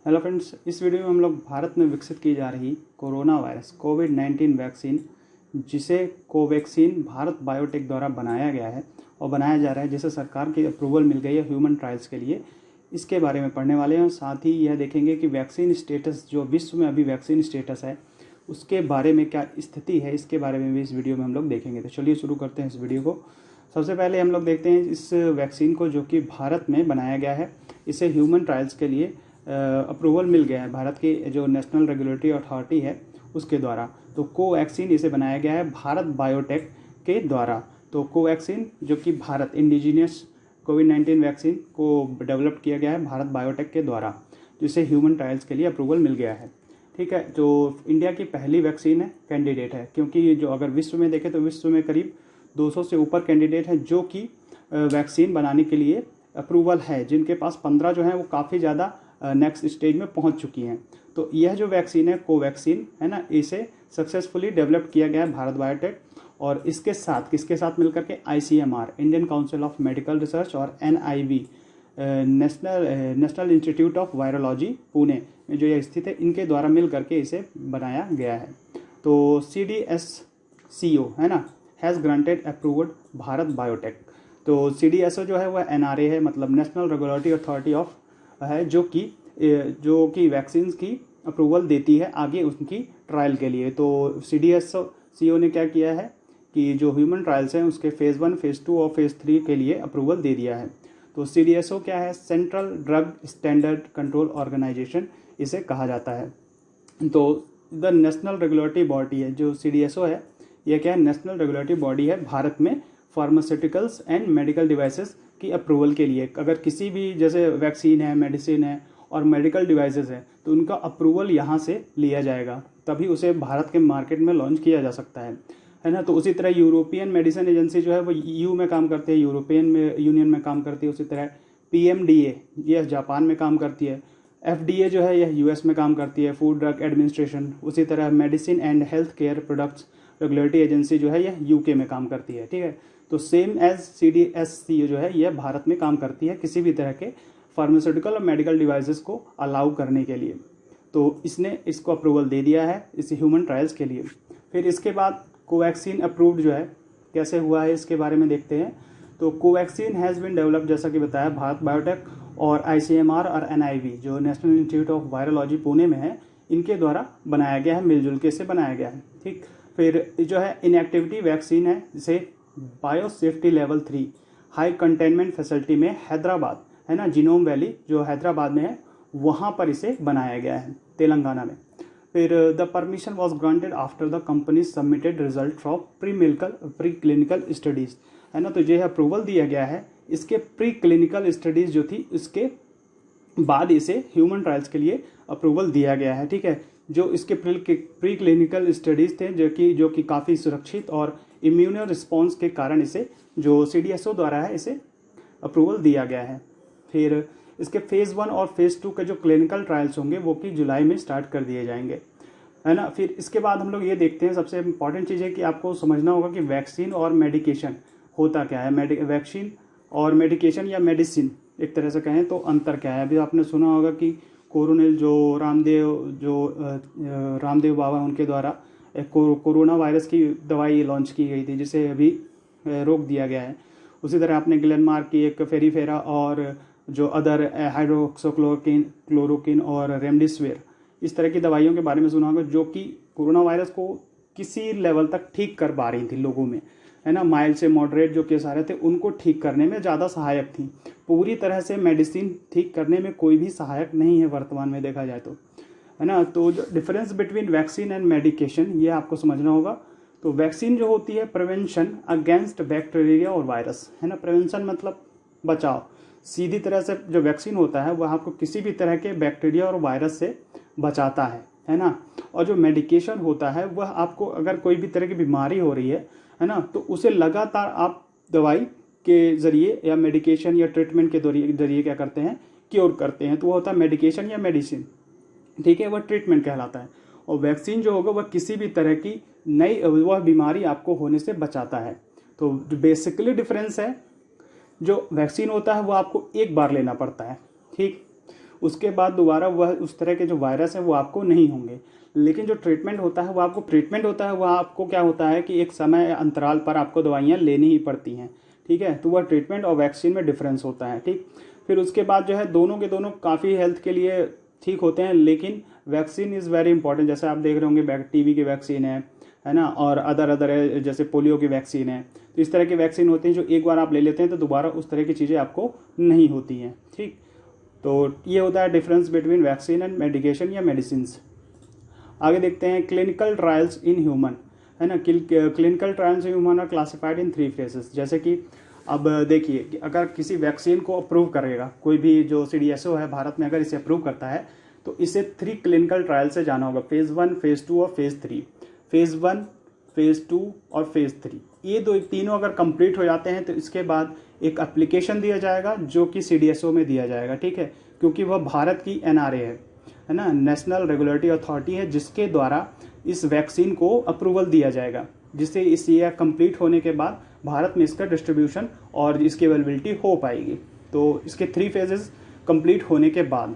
Hello friends, इस video में हम लोग भारत में विकसित की जा रही कोरोना वायरस कोविड-19 वैक्सीन, जिसे कोवैक्सीन भारत बायोटेक द्वारा बनाया गया है और बनाया जा रहा है, जिसे सरकार की अप्रूवल मिल गई है ह्यूमन ट्रायल्स के लिए, इसके बारे में पढ़ने वाले हैं। साथ ही यह देखेंगे कि वैक्सीन स्टेटस, जो विश्व में अभी वैक्सीन स्टेटस है, उसके बारे में क्या स्थिति है, इसके बारे में भी इस वीडियो में हम लोग देखेंगे। तो चलिए शुरू करते हैं इस वीडियो को। सबसे पहले हम लोग देखते हैं इस वैक्सीन को, जो कि भारत में बनाया गया है। इसे ह्यूमन ट्रायल्स के लिए अप्रूवल मिल गया है भारत की जो नेशनल रेगुलेटरी अथॉरिटी है उसके द्वारा। तो कोवैक्सीन इसे बनाया गया है भारत बायोटेक के द्वारा। तो कोवैक्सीन जो कि भारत इंडिजीनियस कोविड-19 वैक्सीन को डेवलप किया गया है भारत बायोटेक के द्वारा, जिसे ह्यूमन ट्रायल्स के लिए अप्रूवल मिल गया है। ठीक है, जो इंडिया की पहली वैक्सीन है, कैंडिडेट है, क्योंकि जो अगर विश्व में देखें तो विश्व में करीब 200 से ऊपर कैंडिडेट हैं जो कि वैक्सीन बनाने के लिए अप्रूवल है, जिनके पास 15 जो हैं वो काफ़ी ज़्यादा नेक्स्ट स्टेज में पहुंच चुकी हैं। तो यह जो वैक्सीन है कोवैक्सीन है ना, इसे सक्सेसफुली डेवलप किया गया है भारत बायोटेक, और इसके साथ किसके साथ मिलकर के ICMR Indian council of medical research और NIV national institute of virology Pune में जो यह स्थित है, इनके द्वारा मिल करके इसे बनाया गया है। तो CDSCO है ना, has granted approved Bharat biotech. तो CDSCO जो है वह NRA है, मतलब नेशनल रेगुलेटरी अथॉरिटी ऑफ है, जो कि वैक्सीन की अप्रूवल देती है आगे उनकी ट्रायल के लिए। तो CDSCO ने क्या किया है कि जो ह्यूमन ट्रायल्स हैं उसके फेज़ 1, फेज़ 2 और फेज़ 3 के लिए अप्रूवल दे दिया है। तो CDSCO क्या है? Central drug standard control organization इसे कहा जाता है। तो द नेशनल रेगुलेटरी बॉडी है जो CDSCO है, यह क्या है? नेशनल रेगुलेटरी बॉडी है भारत में फार्मास्यूटिकल्स एंड मेडिकल डिवाइसेस की अप्रूवल के लिए। अगर किसी भी जैसे वैक्सीन है, मेडिसिन है और मेडिकल डिवाइसेस है, तो उनका अप्रूवल यहाँ से लिया जाएगा, तभी उसे भारत के मार्केट में लॉन्च किया जा सकता है ना। तो उसी तरह यूरोपियन मेडिसिन एजेंसी जो है वो EU में काम करती है, यूरोपियन में यूनियन में काम करती है। उसी तरह PMDA यह जापान में काम करती है। FDA जो है यह US में काम करती है, फूड ड्रग एडमिनिस्ट्रेशन। उसी तरह medicine and health care products regulatory agency जो है यह UK में काम करती है। ठीक है, तो सेम एज CDSCO जो है यह भारत में काम करती है किसी भी तरह के फार्मास्यूटिकल और मेडिकल डिवाइसेस को अलाउ करने के लिए। तो इसने इसको अप्रूवल दे दिया है इस ह्यूमन ट्रायल्स के लिए। फिर इसके बाद कोवैक्सीन अप्रूव्ड जो है कैसे हुआ है, इसके बारे में देखते हैं। तो कोवैक्सीन हैज़ बीन डेवलप, जैसा कि बताया, भारत बायोटेक और ICMR और NIV जो national institute of virology Pune में है, इनके द्वारा बनाया गया है, मिलजुल के से बनाया गया है। ठीक, फिर जो है इनएक्टिविटी वैक्सीन है, जिसे bio safety level 3 high containment facility में हैदराबाद है ना, जिनोम वैली जो हैदराबाद में है, वहाँ पर इसे बनाया गया है, तेलंगाना में। फिर the permission was granted after the company submitted result from pre clinical studies है ना। तो ये अप्रूवल दिया गया है इसके प्री क्लिनिकल स्टडीज़ जो थी, उसके बाद इसे ह्यूमन ट्रायल्स के लिए अप्रूवल दिया गया है। ठीक है, जो इसके प्री क्लिनिकल स्टडीज़ थे जो कि काफ़ी सुरक्षित और इम्यूनो रिस्पॉन्स के कारण इसे जो CDSCO द्वारा है इसे अप्रूवल दिया गया है। फिर इसके फेज़ 1 और फेज़ 2 के जो क्लिनिकल ट्रायल्स होंगे वो कि जुलाई में स्टार्ट कर दिए जाएंगे, है ना। फिर इसके बाद हम लोग ये देखते हैं, सबसे इम्पॉर्टेंट चीज़ है कि आपको समझना होगा कि वैक्सीन और मेडिकेशन होता क्या है। वैक्सीन और मेडिकेशन या मेडिसिन एक तरह से कहें तो अंतर क्या है। अभी आपने सुना होगा कि कोरोनिल जो रामदेव बाबा उनके द्वारा कोरोना वायरस की दवाई लॉन्च की गई थी, जिसे अभी रोक दिया गया है। उसी तरह आपने ग्लेनमार्क की एक फेरीफेरा और जो अदर हाइड्रोक्सोक्लोरोक्विन और रेमडेसिविर, इस तरह की दवाइयों के बारे में सुना होगा, जो कि कोरोना वायरस को किसी लेवल तक ठीक कर पा रही थी लोगों में, है ना। माइल्ड से मॉडरेट जो केस आ रहे थे उनको ठीक करने में ज़्यादा सहायक थी। पूरी तरह से मेडिसिन ठीक करने में कोई भी सहायक नहीं है वर्तमान में देखा जाए तो, है ना। तो जो difference between vaccine and medication, ये आपको समझना होगा। तो वैक्सीन जो होती है प्रिवेंशन अगेंस्ट बैक्टीरिया और वायरस, है ना। प्रिवेंशन मतलब बचाव। सीधी तरह से जो वैक्सीन होता है वह आपको किसी भी तरह के बैक्टीरिया और वायरस से बचाता है ना। और जो मेडिकेशन होता है वह आपको अगर कोई भी तरह की बीमारी हो रही है ना, तो उसे लगातार आप दवाई के ज़रिए या मेडिकेशन या ट्रीटमेंट के जरिए क्या करते हैं, क्योर करते हैं। तो वो होता है मेडिकेशन या मेडिसिन, ठीक है, वह ट्रीटमेंट कहलाता है। और वैक्सीन जो होगा वह किसी भी तरह की नई वह बीमारी आपको होने से बचाता है। तो जो बेसिकली डिफरेंस है, जो वैक्सीन होता है वो आपको एक बार लेना पड़ता है, ठीक। उसके बाद दोबारा वह उस तरह के जो वायरस है वो आपको नहीं होंगे। लेकिन जो ट्रीटमेंट होता है वह आपको क्या होता है कि एक समय अंतराल पर आपको दवाइयाँ लेनी ही पड़ती हैं, ठीक है। तो वह ट्रीटमेंट और वैक्सीन में डिफरेंस होता है, ठीक। फिर उसके बाद जो है दोनों के दोनों काफ़ी हेल्थ के लिए ठीक होते हैं, लेकिन वैक्सीन इज़ वेरी इंपॉर्टेंट। जैसे आप देख रहे होंगे टीबी की वैक्सीन है ना, और अदर है, जैसे पोलियो की वैक्सीन है। तो इस तरह की वैक्सीन होती हैं जो एक बार आप ले लेते हैं तो दोबारा उस तरह की चीज़ें आपको नहीं होती हैं, ठीक। तो ये होता है difference between vaccine and medication या मेडिसिन्स। आगे देखते हैं क्लिनिकल ट्रायल्स इन ह्यूमन, है ना। Clinical trials in human are classified in 3 phases. जैसे कि अब देखिए कि अगर किसी वैक्सीन को अप्रूव करेगा कोई भी जो CDSO है भारत में, अगर इसे अप्रूव करता है तो इसे 3 क्लिनिकल ट्रायल से जाना होगा, फेज़ 1, फेज़ 2 और फेज़ 3। फेज़ 1, फेज़ 2 और फेज़ 3, ये तीनों अगर कंप्लीट हो जाते हैं तो इसके बाद एक एप्लीकेशन दिया जाएगा जो कि CDSO में दिया जाएगा, ठीक है। क्योंकि वह भारत की NRA है ना, नेशनल रेगुलेटरी अथॉरिटी है, जिसके द्वारा इस वैक्सीन को अप्रूवल दिया जाएगा, जिससे इस ईयर कंप्लीट होने के बाद भारत में इसका डिस्ट्रीब्यूशन और इसकी अवेलेबिलिटी हो पाएगी। तो इसके 3 फेजेस कंप्लीट होने के बाद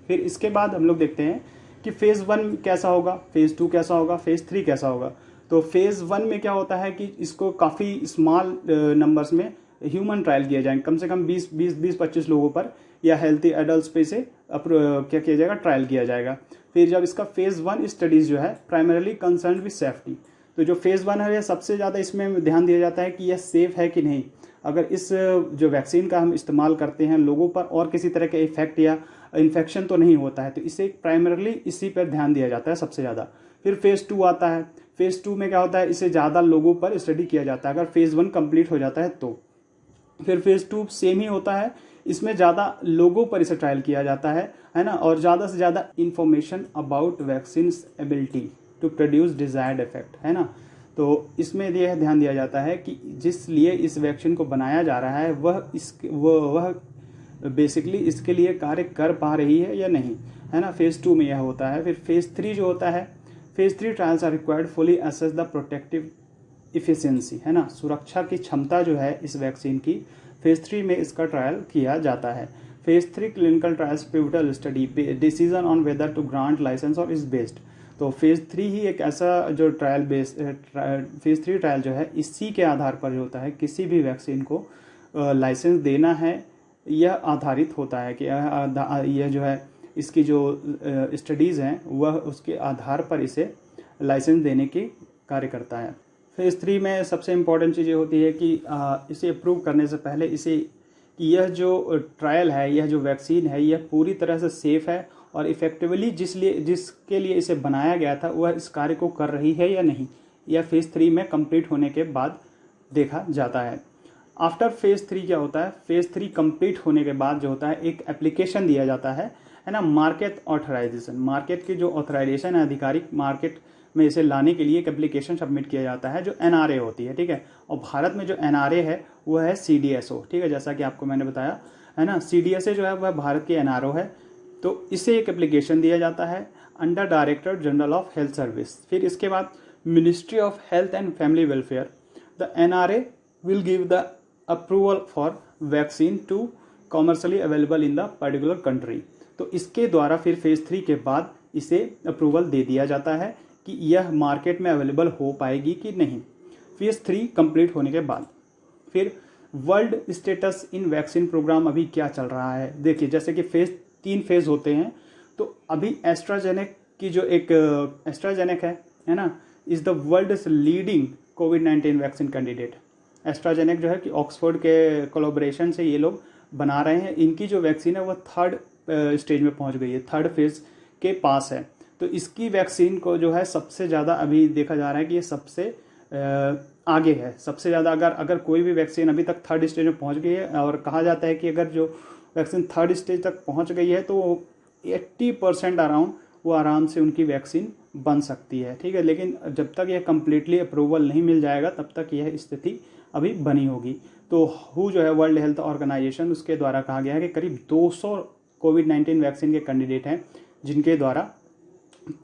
फिर इसके बाद हम लोग देखते हैं कि फेज़ 1 कैसा होगा, फेज़ 2 कैसा होगा, फेज़ 3 कैसा होगा। तो फेज़ 1 में क्या होता है कि इसको काफ़ी स्मॉल नंबर्स में ह्यूमन ट्रायल किया जाएंगे, कम से कम 20-25 लोगों पर या हेल्थी एडल्ट पे से क्या किया जाएगा, ट्रायल किया जाएगा। फिर जब इसका फेज़ 1 स्टडीज़ जो है प्राइमरीली कंसर्न विद सेफ्टी, तो जो फेज़ 1 है सबसे ज़्यादा इसमें ध्यान दिया जाता है कि यह सेफ़ है कि नहीं। अगर इस जो वैक्सीन का हम इस्तेमाल करते हैं लोगों पर और किसी तरह के इफेक्ट या इन्फेक्शन तो नहीं होता है, तो इसे प्राइमरली इसी पर ध्यान दिया जाता है सबसे ज़्यादा। फिर फेज़ 2 आता है। फेज़ 2 में क्या होता है, इसे ज़्यादा लोगों पर स्टडी किया जाता है अगर फेज़ 1 कंप्लीट हो जाता है तो। फिर फेज़ 2 सेम ही होता है, इसमें ज़्यादा लोगों पर इसे ट्रायल किया जाता है ना, और ज़्यादा से ज़्यादा information about vaccine ability to produce desired effect, है ना। तो इसमें यह ध्यान दिया जाता है कि जिस लिए इस वैक्सीन को बनाया जा रहा है वह बेसिकली इसके लिए कार्य कर पा रही है या नहीं, है ना। फेज़ 2 में यह होता है। फिर फेज़ 3 जो होता है, phase 3 trials are required fully assess the protective efficiency, है ना, सुरक्षा की क्षमता जो है इस वैक्सीन की, फेज़ 3 में इसका ट्रायल किया जाता है। Phase 3 clinical trials pivotal study decision on whether to grant license और इज बेस्ड। तो फेज़ 3 ही एक ऐसा जो फेज़ 3 ट्रायल जो है इसी के आधार पर जो होता है किसी भी वैक्सीन को लाइसेंस देना है, यह आधारित होता है कि यह जो है इसकी जो स्टडीज़ हैं वह उसके आधार पर इसे लाइसेंस देने की कार्य करता है। फेज़ 3 में सबसे इम्पॉर्टेंट चीज़ ये होती है कि इसे अप्रूव करने से पहले इसे कि यह जो ट्रायल है, यह जो वैक्सीन है, यह पूरी तरह से सेफ़ है और इफ़ेक्टिवली जिसके लिए इसे बनाया गया था वह इस कार्य को कर रही है या नहीं, यह फेज़ 3 में कंप्लीट होने के बाद देखा जाता है। आफ्टर फेज़ 3 क्या होता है, फेज़ 3 कंप्लीट होने के बाद जो होता है एक एप्लीकेशन दिया जाता है ना, मार्केट ऑथराइजेशन। मार्केट की जो ऑथराइजेशन है, आधिकारिक मार्केट में इसे लाने के लिए एक एप्लीकेशन सबमिट किया जाता है जो NRA होती है, ठीक है। और भारत में जो NRA है वह है CDSO, ठीक है, जैसा कि आपको मैंने बताया, है ना। CDSO जो है वह भारत की NRO है। तो इसे एक एप्लीकेशन दिया जाता है under director general of health service. फिर इसके बाद ministry of health and family welfare, the NRA will give the approval for vaccine to commercially available in the particular country. तो इसके द्वारा फिर फेज़ 3 के बाद इसे अप्रूवल दे दिया जाता है कि यह मार्केट में अवेलेबल हो पाएगी कि नहीं। फेज़ 3 कंप्लीट होने के बाद फिर world status in vaccine program अभी क्या चल रहा है। देखिए जैसे कि 3 फेज़ होते हैं, तो अभी एस्ट्राजेनेक की जो एक एस्ट्राजेनेक है ना, इज़ द वर्ल्ड लीडिंग कोविड-19 वैक्सीन कैंडिडेट। एस्ट्राजेनेक जो है कि ऑक्सफोर्ड के कोलैबोरेशन से ये लोग बना रहे हैं। इनकी जो वैक्सीन है वह 3rd स्टेज में पहुंच गई है, 3rd फेज़ के पास है। तो इसकी वैक्सीन को जो है सबसे ज़्यादा अभी देखा जा रहा है कि ये सबसे आगे है, सबसे ज़्यादा। अगर कोई भी वैक्सीन अभी तक 3rd स्टेज में पहुंच गई है, और कहा जाता है कि अगर जो वैक्सीन 3rd स्टेज तक पहुंच गई है तो 80% अराउंड वो आराम से उनकी वैक्सीन बन सकती है, ठीक है। लेकिन जब तक यह कम्प्लीटली अप्रूवल नहीं मिल जाएगा तब तक यह स्थिति अभी बनी होगी। तो WHO जो है वर्ल्ड हेल्थ ऑर्गेनाइजेशन, उसके द्वारा कहा गया है कि करीब 200 कोविड-19 वैक्सीन के कैंडिडेट हैं, जिनके द्वारा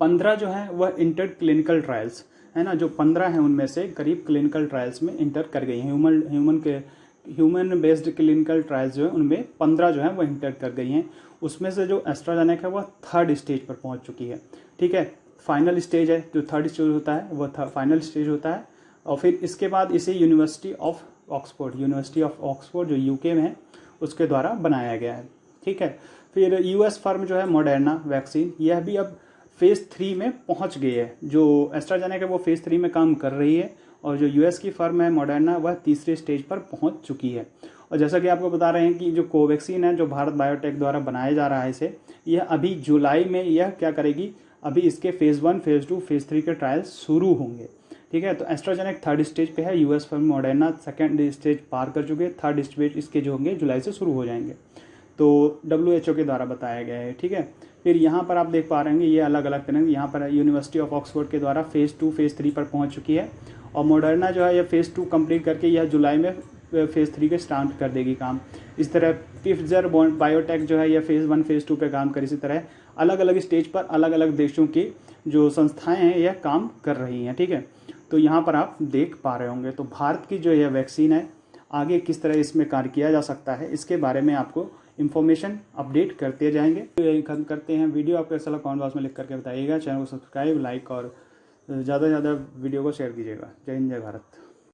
15 जो है वह इंटर क्लिनिकल ट्रायल्स, है ना, जो 15 हैं उनमें से करीब क्लिनिकल ट्रायल्स में इंटर कर गई हैं। ह्यूमन बेस्ड क्लिनिकल ट्रायल्स जो है उनमें 15 जो है वह इंटर कर गई हैं। उसमें से जो एस्ट्राजेनेका है वह 3rd स्टेज पर पहुंच चुकी है। ठीक है, फाइनल स्टेज है, जो 3rd स्टेज होता है वह फाइनल स्टेज होता है। और फिर इसके बाद इसे यूनिवर्सिटी ऑफ ऑक्सफोर्ड जो यूके में है उसके द्वारा बनाया गया है। ठीक है, फिर यूएस फर्म जो है मॉडर्ना वैक्सीन, यह भी अब फेज़ 3 में पहुंच गई है। जो एस्ट्राजेनेका वो फेज़ 3 में काम कर रही है और जो यूएस की फर्म है मॉडर्ना वह 3रे स्टेज पर पहुंच चुकी है। और जैसा कि आपको बता रहे हैं कि जो कोवैक्सीन है जो भारत बायोटेक द्वारा बनाया जा रहा है इसे, यह अभी जुलाई में यह क्या करेगी, अभी इसके फेज़ 1, फेज़ 2, फेज़ 3 के ट्रायल शुरू होंगे। ठीक है, तो एस्ट्राजेनेका 3rd स्टेज पे है, US firm Moderna 2nd stage पार कर चुके हैं, 3rd स्टेज इसके जो होंगे जुलाई से शुरू हो जाएंगे। तो WHO के द्वारा बताया गया है। ठीक है, फिर यहाँ पर आप देख पा रहे हैं ये अलग अलग तरह, यहाँ पर यूनिवर्सिटी ऑफ ऑक्सफोर्ड के द्वारा फेज़ 2, फेज़ 3 पर पहुँच चुकी है और मॉडर्ना जो है यह फेज़ 2 कंप्लीट करके यह जुलाई में फेज़ 3 के स्टार्ट कर देगी काम। इस तरह पिफिजर बायोटेक जो है यह फेज़ 1, फेज़ 2 पे काम कर, इसी तरह अलग अलग स्टेज पर अलग अलग देशों की जो संस्थाएं हैं यह काम कर रही हैं। ठीक है, तो यहाँ पर आप देख पा रहे होंगे। तो भारत की जो यह वैक्सीन है आगे किस तरह इसमें कार्य किया जा सकता है, इसके बारे में आपको इन्फॉर्मेशन अपडेट करते जाएंगे। तो यही खत्म करते हैं। वीडियो आपको कैसा लगा कमेंट बॉक्स में लिख करके बताइएगा। चैनल को सब्सक्राइब, लाइक और ज़्यादा से ज़्यादा वीडियो को शेयर कीजिएगा। जय हिंद, जय भारत।